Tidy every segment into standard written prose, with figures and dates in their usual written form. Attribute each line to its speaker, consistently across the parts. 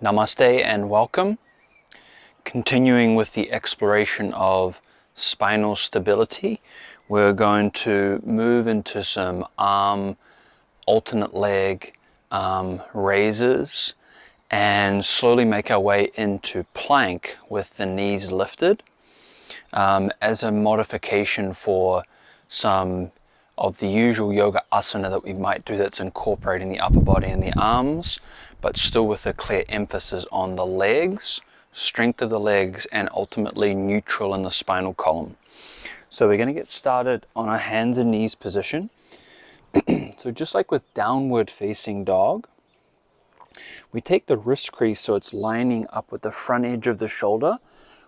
Speaker 1: Namaste and welcome. Continuing with the exploration of spinal stability, we're going to move into some arm, alternate leg raises and slowly make our way into plank with the knees lifted as a modification for some of the usual yoga asana that we might do that's incorporating the upper body and the arms, but still with a clear emphasis on the legs, strength of the legs, and ultimately neutral in the spinal column. So we're going to get started on our hands and knees position. So just like with downward facing dog, we take the wrist crease so it's lining up with the front edge of the shoulder,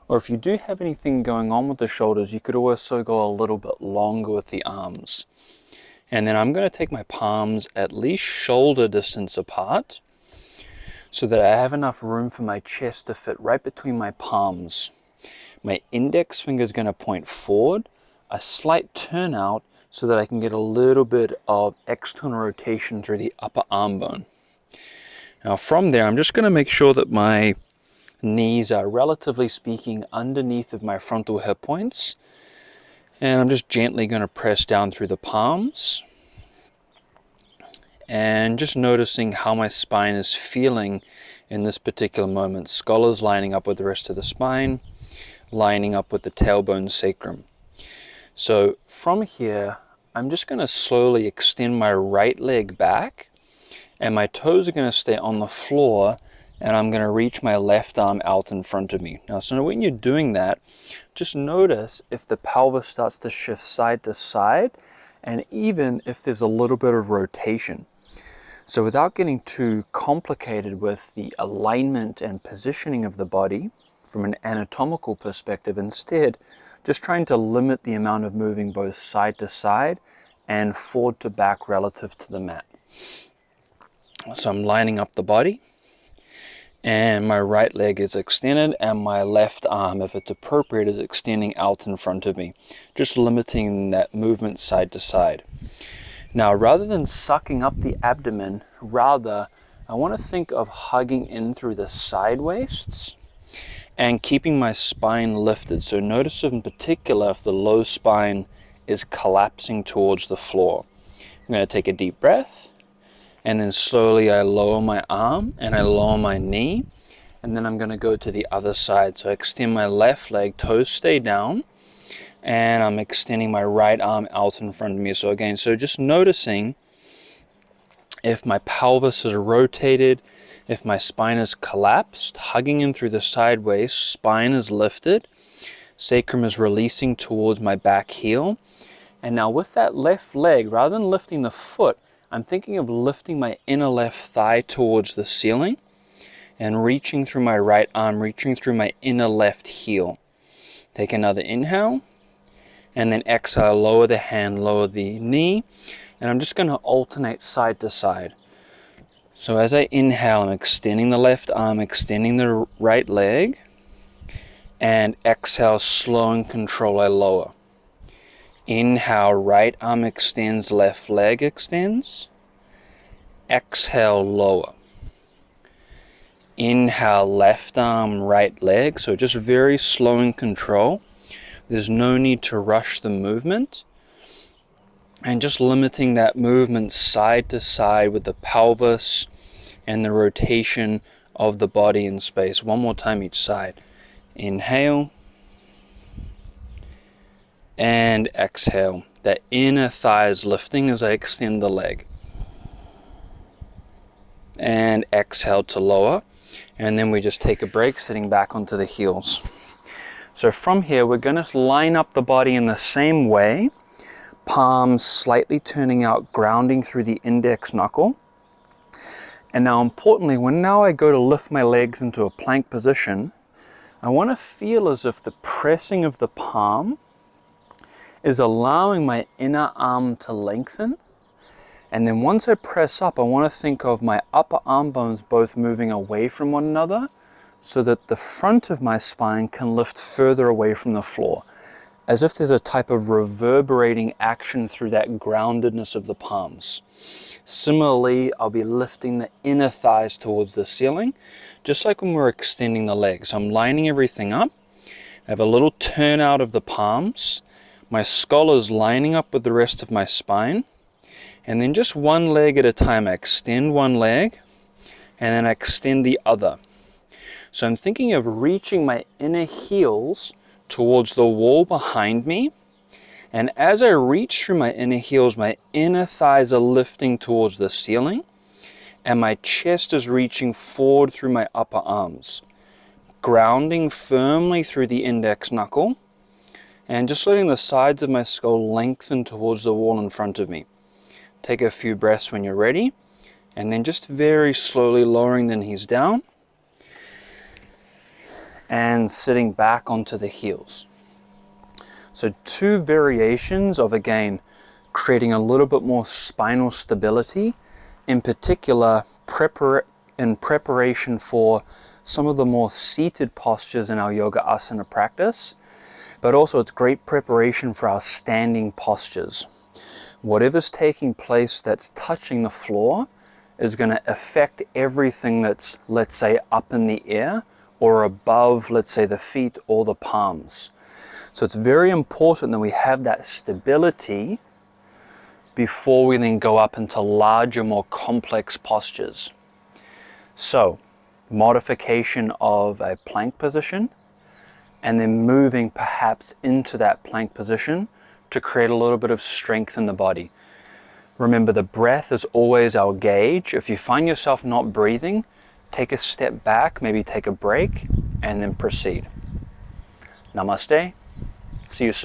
Speaker 1: or if you do have anything going on with the shoulders, you could also go a little bit longer with the arms. And then I'm going to take my palms at least shoulder distance apart so that I have enough room for my chest to fit right between my palms. My index finger is going to point forward, a slight turn out so that I can get a little bit of external rotation through the upper arm bone. Now from there, I'm just going to make sure that my knees are relatively speaking underneath of my frontal hip points, and I'm just gently going to press down through the palms and just noticing how my spine is feeling in this particular moment. Skull is lining up with the rest of the spine, lining up with the tailbone sacrum. So from here, I'm just going to slowly extend my right leg back, and my toes are going to stay on the floor, and I'm going to reach my left arm out in front of me. Now, so when you're doing that, just notice if the pelvis starts to shift side to side, and even if there's a little bit of rotation. So without getting too complicated with the alignment and positioning of the body from an anatomical perspective, instead, just trying to limit the amount of moving both side to side and forward to back relative to the mat. So I'm lining up the body, and my right leg is extended, and my left arm, if it's appropriate, is extending out in front of me, just limiting that movement side to side. Now, rather than sucking up the abdomen, I want to think of hugging in through the side waists and keeping my spine lifted. So notice in particular if the low spine is collapsing towards the floor. I'm going to take a deep breath, and then slowly I lower my arm and I lower my knee, and then I'm going to go to the other side. So I extend my left leg, toes stay down, and I'm extending my right arm out in front of me. So again, so just noticing if my pelvis is rotated, if my spine is collapsed, hugging in through the sideways, spine is lifted, sacrum is releasing towards my back heel. And now with that left leg, rather than lifting the foot, I'm thinking of lifting my inner left thigh towards the ceiling and reaching through my right arm, reaching through my inner left heel. Take another inhale, and then exhale, lower the hand, lower the knee, and I'm just going to alternate side to side. So as I inhale, I'm extending the left arm, extending the right leg, and exhale, slow and control, I lower. Inhale, right arm extends, left leg extends. Exhale, lower. Inhale, left arm, right leg. So just very slow and control. There's no need to rush the movement. And just limiting that movement side to side with the pelvis and the rotation of the body in space. One more time each side. Inhale. And exhale. That inner thigh is lifting as I extend the leg. And exhale to lower. And then we just take a break, sitting back onto the heels. So from here, we're going to line up the body in the same way. Palms slightly turning out, grounding through the index knuckle. And now importantly, when now I go to lift my legs into a plank position, I want to feel as if the pressing of the palm is allowing my inner arm to lengthen. And then once I press up, I want to think of my upper arm bones both moving away from one another so that the front of my spine can lift further away from the floor. as if there's a type of reverberating action through that groundedness of the palms. Similarly, I'll be lifting the inner thighs towards the ceiling, just like when we're extending the legs. I'm lining everything up. I have a little turn out of the palms. My skull is lining up with the rest of my spine. And then just one leg at a time, I extend one leg, and then I extend the other. So I'm thinking of reaching my inner heels towards the wall behind me, and as I reach through my inner heels, my inner thighs are lifting towards the ceiling, and my chest is reaching forward through my upper arms, grounding firmly through the index knuckle, and just letting the sides of my skull lengthen towards the wall in front of me. Take a few breaths when you're ready, and then just very slowly lowering the knees down, and sitting back onto the heels. So 2 variations of, again, creating a little bit more spinal stability, in particular in preparation for some of the more seated postures in our yoga asana practice, but also it's great preparation for our standing postures. Whatever's taking place that's touching the floor is going to affect everything that's, let's say, up in the air or above, let's say, the feet or the palms. So it's very important that we have that stability before we then go up into larger, more complex postures. So, modification of a plank position, and then moving perhaps into that plank position to create a little bit of strength in the body. Remember, the breath is always our gauge. If you find yourself not breathing, take a step back, maybe take a break, and then proceed. Namaste. See you soon.